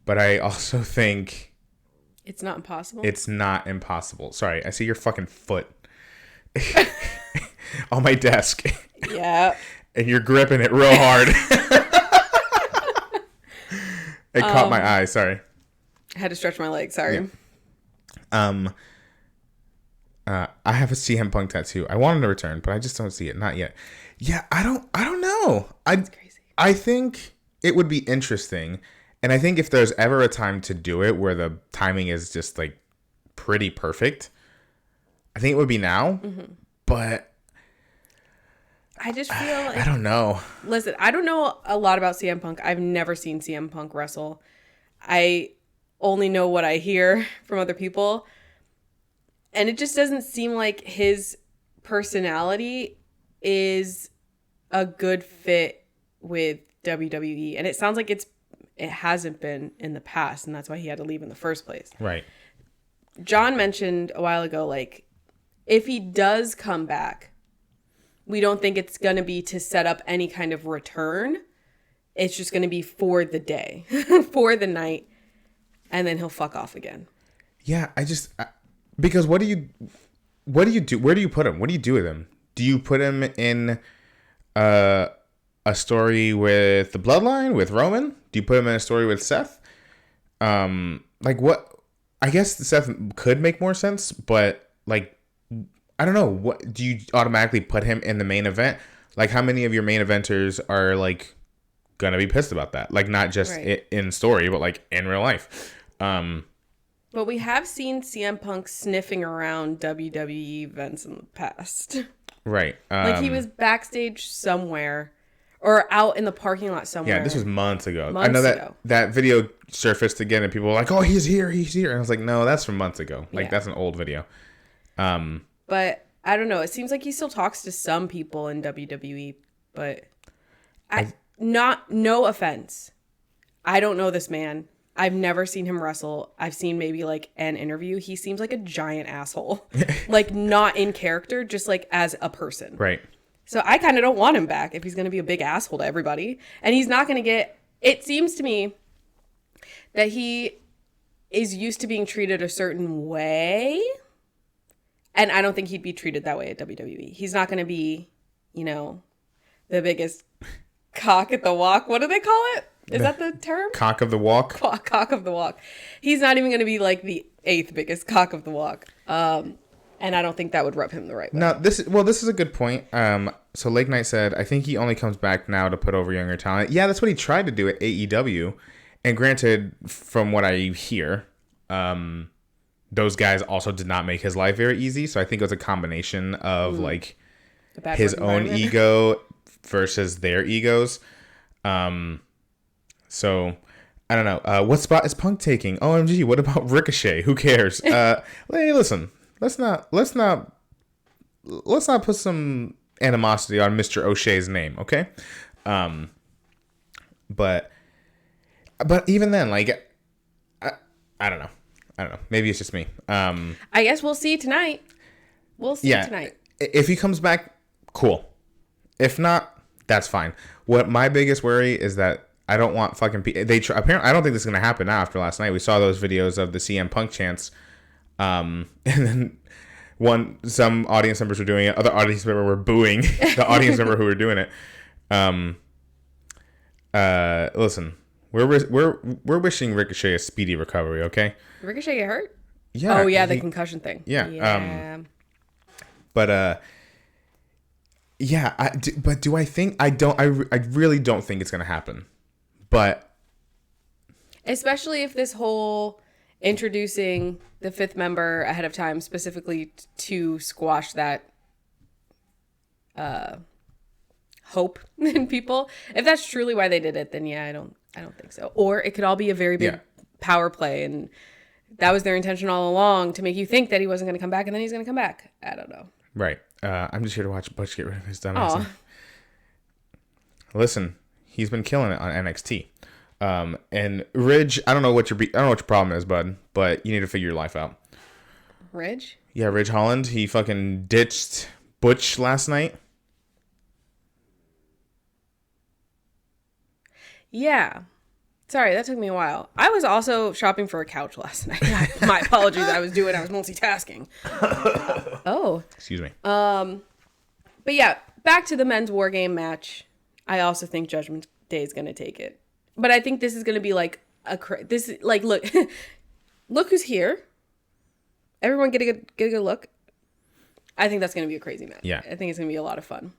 But I also think It's not impossible. It's not impossible. Sorry, I see your fucking foot on my desk. Yeah. And you're gripping it real hard. It caught my eye. Sorry. I had to stretch my leg. Sorry. Yeah. I have a CM Punk tattoo. I wanted to return, but I just don't see it. Not yet. Yeah, I don't know. That's crazy. I think it would be interesting. And I think if there's ever a time to do it where the timing is just like pretty perfect, I think it would be now. Mm-hmm. But I just feel like, I don't know. Listen, I don't know a lot about CM Punk. I've never seen CM Punk wrestle. I only know what I hear from other people. And it just doesn't seem like his personality is a good fit with WWE. And it sounds like it hasn't been in the past, and that's why he had to leave in the first place. Right. John mentioned a while ago, like, if he does come back, we don't think it's going to be to set up any kind of return. It's just going to be for the day, for the night, and then he'll fuck off again. Yeah, because what do you do? Where do you put him? What do you do with him? Do you put him in a story with the Bloodline, with Roman? Do you put him in a story with Seth? Like what? I guess Seth could make more sense, but like, I don't know. What do you automatically put him in the main event? Like, how many of your main eventers are like gonna be pissed about that? Like, not just in story, but like in real life. But we have seen CM Punk sniffing around WWE events in the past. Right. Like he was backstage somewhere or out in the parking lot somewhere. Yeah, this was months ago. I know that video surfaced again and people were like, oh, he's here. And I was like, no, that's from months ago. Like, that's an old video. But I don't know. It seems like he still talks to some people in WWE, but no offense. I don't know this man. I've never seen him wrestle. I've seen maybe like an interview. He seems like a giant asshole. Like not in character, just like as a person. Right. So I kind of don't want him back if he's going to be a big asshole to everybody. And he's not going to get... It seems to me that he is used to being treated a certain way. And I don't think he'd be treated that way at WWE. He's not going to be, the biggest cock at the walk. What do they call it? Is that the term? Cock of the walk? Cock of the walk. He's not even going to be like the 8th biggest cock of the walk. And I don't think that would rub him the right way. No, this is a good point. So Lake Knight said, I think he only comes back now to put over younger talent. Yeah, that's what he tried to do at AEW. And granted, from what I hear, those guys also did not make his life very easy. So I think it was a combination of like his own ego versus their egos. So I don't know. What spot is Punk taking? OMG, what about Ricochet? Who cares? Hey, listen, let's not put some animosity on Mr. O'Shea's name, okay? But even then, like, I don't know. Maybe it's just me. I guess we'll see tonight. Tonight. If he comes back, cool. If not, that's fine. What my biggest worry is that I don't want fucking apparently I don't think this is gonna happen now after last night. We saw those videos of the CM Punk chants, and then some audience members were doing it, other audience members were booing the audience member who were doing it. Listen, we're wishing Ricochet a speedy recovery. Okay. Ricochet get hurt? Yeah. Oh yeah, the concussion thing. Yeah. But yeah. But do I think I really don't think it's gonna happen. But especially if this whole introducing the 5th member ahead of time specifically to squash that hope in people, if that's truly why they did it, then yeah, I don't think so. Or it could all be a very big power play, and that was their intention all along, to make you think that he wasn't going to come back, and then he's going to come back. I don't know. Right. I'm just here to watch Butch get rid of his dumbass. Listen, he's been killing it on NXT. And Ridge, I don't know what your problem is, bud, but you need to figure your life out. Ridge? Yeah, Ridge Holland. He fucking ditched Butch last night. Yeah. Sorry, that took me a while. I was also shopping for a couch last night. My apologies. I was multitasking. Oh. Excuse me. But yeah, back to the men's war game match. I also think Judgment Day is going to take it. But I think this is going to be like look, look who's here. Everyone get a good look. I think that's going to be a crazy match. Yeah. I think it's going to be a lot of fun.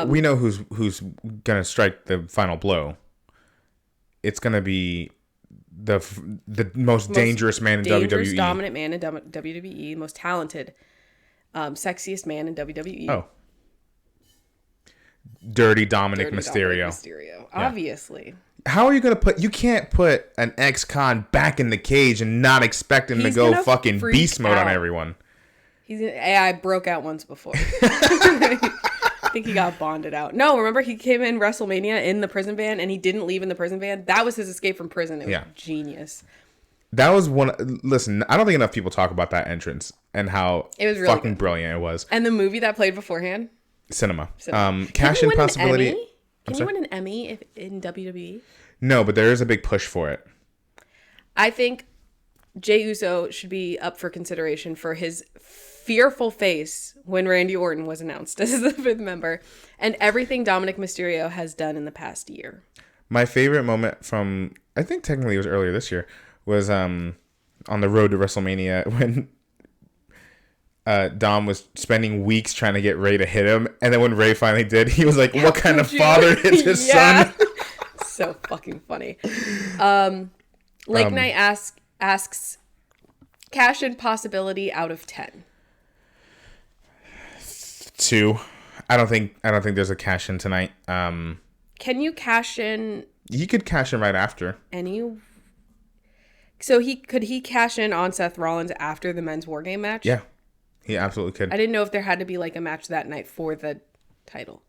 We know who's going to strike the final blow. It's going to be the most dangerous man in WWE. Dominant man in WWE. Most talented, sexiest man in WWE. Oh. Dirty Dominic Mysterio. Yeah. Obviously. How are you going to you can't put an ex-con back in the cage and not expect him to go fucking beast mode on everyone. I broke out once before. I think he got bonded out. No, remember he came in WrestleMania in the prison van and he didn't leave in the prison van? That was his escape from prison. It was genius. That was one. Listen, I don't think enough people talk about that entrance and how it was really fucking brilliant it was. And the movie that played beforehand? Cinema. Cash-in possibility. Can you win an Emmy in WWE? No, but there is a big push for it. I think Jey Uso should be up for consideration for his fearful face when Randy Orton was announced as the 5th member and everything Dominic Mysterio has done in the past year. My favorite moment from, I think technically it was earlier this year, was on the road to WrestleMania when Dom was spending weeks trying to get Ray to hit him, and then when Ray finally did, he was like, what kind of father hits his son? So fucking funny. Lake Knight asks cash-in possibility out of 10. 2. I don't think there's a cash in tonight. Can you cash in? He could cash in right after. So could he cash in on Seth Rollins after the men's war game match? Yeah, he absolutely could. I didn't know if there had to be like a match that night for the title.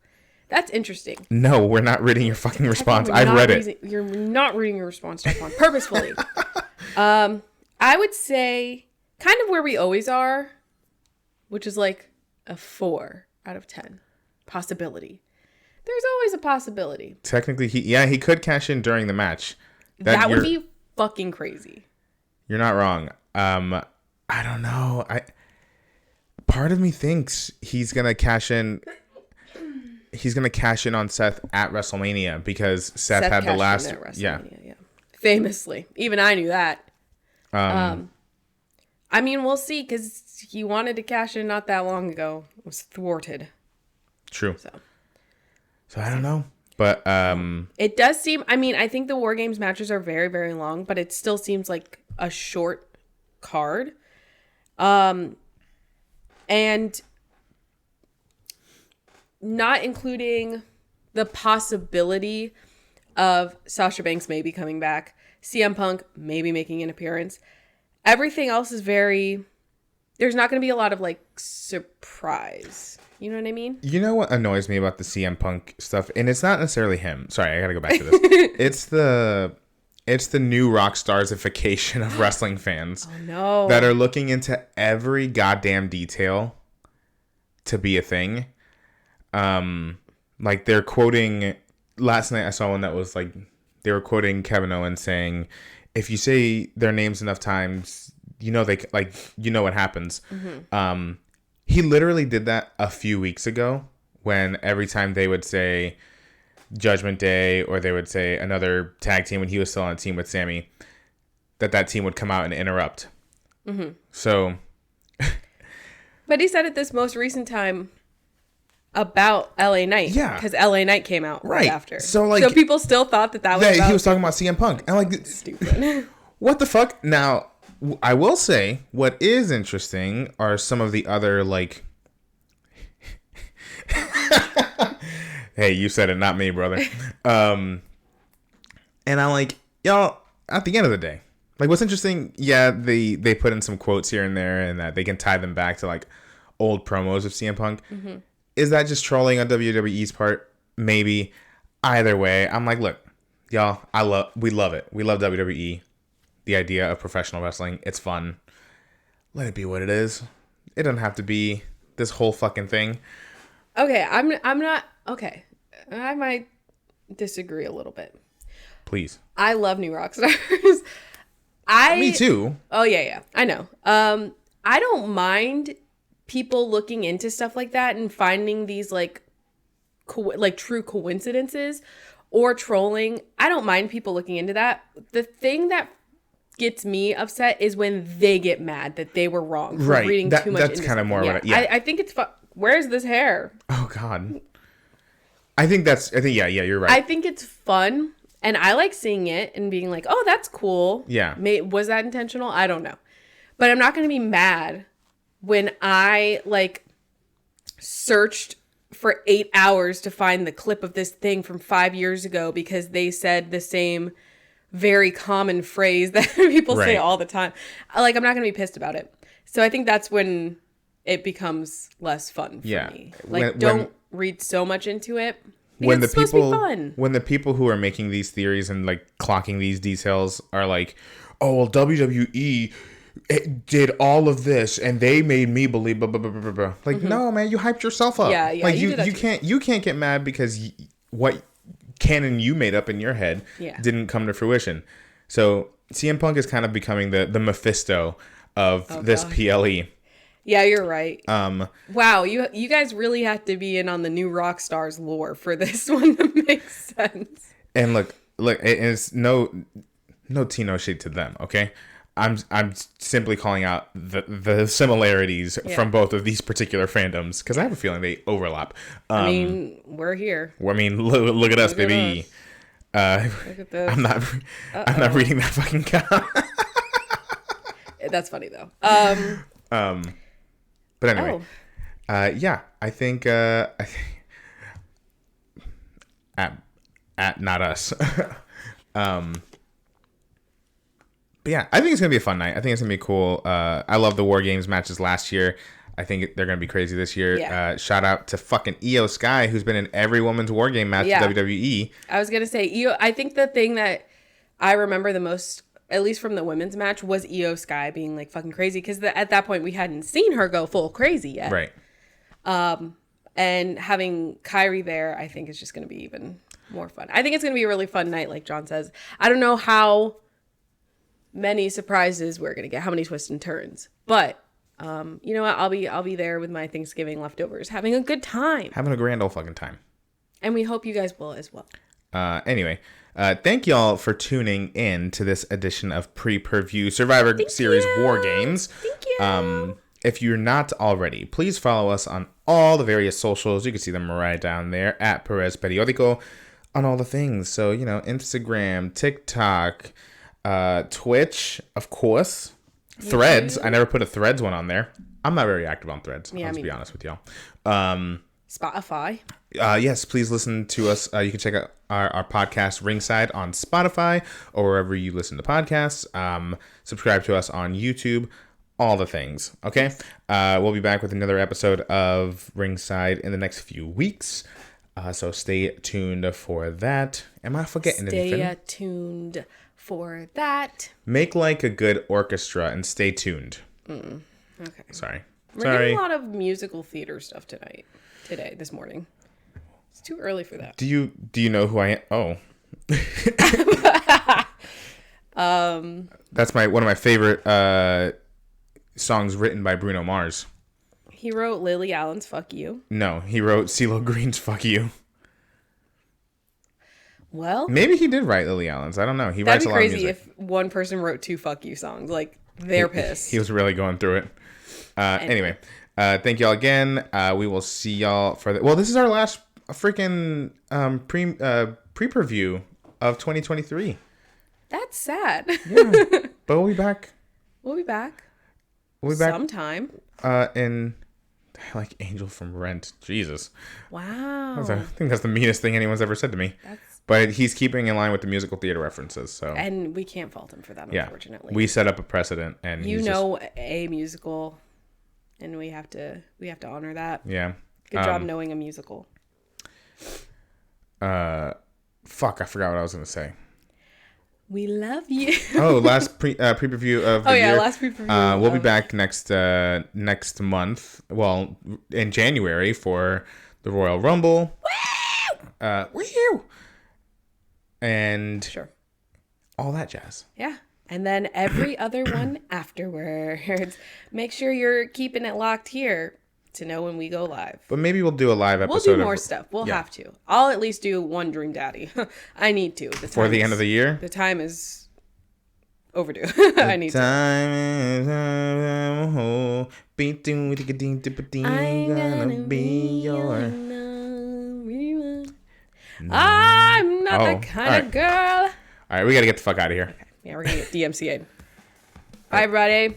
That's interesting. No, we're not reading your fucking response. I've read it. You're not reading your response, Stefan, purposefully. I would say kind of where we always are, which is like a 4 out of 10 possibility. There's always a possibility. Technically, he could cash in during the match. That would be fucking crazy. You're not wrong. I don't know. Part of me thinks he's gonna cash in. He's gonna cash in on Seth at WrestleMania because Seth had the last. Yeah. Famously, even I knew that. I mean, we'll see because he wanted to cash in not that long ago. It was thwarted. True. So I don't know, but it does seem. I mean, I think the War Games matches are very, very long, but it still seems like a short card. And not including the possibility of Sasha Banks maybe coming back, CM Punk maybe making an appearance. Everything else is very. There's not going to be a lot of like surprise. You know what I mean? You know what annoys me about the CM Punk stuff, and it's not necessarily him. Sorry, I got to go back to this. It's the new rock starsification of wrestling fans. Oh no! That are looking into every goddamn detail to be a thing. Like they're quoting. Last night I saw one that was like they were quoting Kevin Owens saying, "If you say their names enough times, you know what happens." Mm-hmm. He literally did that a few weeks ago when every time they would say Judgment Day or they would say another tag team when he was still on a team with Sammy, that team would come out and interrupt. Mm-hmm. So. But he said it this most recent time about LA Knight. Yeah. Because LA Knight came out right after. So people still thought that was he was talking about CM Punk. And like, stupid. What the fuck? Now, I will say what is interesting are some of the other like. Hey, you said it, not me, brother. And I'm like, y'all. At the end of the day, like, what's interesting? Yeah, they put in some quotes here and there, and that they can tie them back to like old promos of CM Punk. Mm-hmm. Is that just trolling on WWE's part? Maybe. Either way, I'm like, look, y'all. We love it. We love WWE. The idea of professional wrestling. It's fun. Let it be what it is. It doesn't have to be this whole fucking thing. Okay, I'm not okay. I might disagree a little bit. please. I love new rock stars. Me too. Oh yeah, I know. I don't mind people looking into stuff like that and finding these like true coincidences or trolling. I don't mind people looking into that. The thing that gets me upset is when they get mad that they were wrong for reading too much. That's kind of more what I think it's fun. Where's this hair? Oh God. I think yeah, you're right. I think it's fun and I like seeing it and being like, oh, that's cool. Yeah. Was that intentional? I don't know. But I'm not going to be mad when I like searched for 8 hours to find the clip of this thing from 5 years ago because they said the same very common phrase that people say all the time. Like, I'm not going to be pissed about it. So I think that's when it becomes less fun for me. Like, don't read so much into it. When it's supposed to be fun. When the people who are making these theories and like clocking these details are like, oh, well, WWE did all of this and they made me believe blah, blah, blah, blah, blah. Like, no, man, you hyped yourself up. Yeah, like you can't get mad because what canon you made up in your head didn't come to fruition. So CM Punk is kind of becoming the Mephisto of this PLE. Yeah, you're right. Wow, you guys really have to be in on the new rock stars lore for this one to make sense. And look, it's no Tino shade to them, okay? I'm simply calling out the similarities from both of these particular fandoms because I have a feeling they overlap. I mean, we're here. I mean, look at us, baby. Look at this. I'm not reading that fucking comment. That's funny though. But anyway, yeah, I think at not us. But yeah, I think it's gonna be a fun night. I think it's gonna be cool. I love the War Games matches last year. I think they're gonna be crazy this year. Yeah. Shout out to fucking Io Sky, who's been in every women's War Game match in WWE. I was gonna say Io. I think the thing that I remember the most, at least from the women's match, was Io Sky being like fucking crazy because at that point we hadn't seen her go full crazy yet. Right. And having Kyrie there, I think is just gonna be even more fun. I think it's gonna be a really fun night, like John says. I don't know how many surprises we're gonna get, how many twists and turns, but you know what, I'll be there with my Thanksgiving leftovers having a good time, having a grand old fucking time, and we hope you guys will as well. Anyway, thank y'all for tuning in to this edition of pre-per-view Survivor Series War Games. Thank you. If you're not already, please follow us on all the various socials. You can see them right down there at Perez Periodico on all the things. So, you know, Instagram, TikTok, Twitch, of course, Threads. I never put a Threads one on there. I'm not very active on Threads. I'll just be honest with y'all. Spotify. Yes, please listen to us. You can check out our podcast Ringside on Spotify or wherever you listen to podcasts. Subscribe to us on YouTube. All the things. Okay. We'll be back with another episode of Ringside in the next few weeks. So stay tuned for that. Am I forgetting anything? Stay tuned for that. Make like a good orchestra and stay tuned. Okay. Sorry. We're getting a lot of musical theater stuff this morning. It's too early for that. Do you know who I am? Oh. That's one of my favorite songs written by Bruno Mars. He wrote Lily Allen's Fuck You. No, he wrote CeeLo Green's Fuck You. Well, maybe he did write Lily Allen's. I don't know. He writes a lot of music. That'd be crazy if one person wrote 2 Fuck You songs. Like, they're pissed. He was really going through it. Anyway, thank y'all again. We will see y'all for the... Well, this is our last freaking pre-preview of 2023. That's sad. Yeah, but we'll be back. We'll be back sometime. In like Angel from Rent. Jesus. Wow. I think that's the meanest thing anyone's ever said to me. But he's keeping in line with the musical theater references. So. And we can't fault him for that, unfortunately. We set up a precedent, and a musical, and we have to honor that. Yeah. Good job knowing a musical. Fuck, I forgot what I was gonna say. We love you. Last pre-preview of the year. Last pre-preview. We'll be back next month. Well, in January for the Royal Rumble. Woo! Woo! And sure. all that jazz. Yeah. And then every other one afterwards. Make sure you're keeping it locked here to know when we go live. But maybe we'll do a live We'll episode do more stuff. We'll have to. I'll at least do one Dream Daddy. I need to. For the end of the year? The time is overdue. I need to. I'm gonna be your... I'm not that kind of girl. All right, we got to get the fuck out of here. Yeah, we're going to get DMCA'd. Bye, everybody.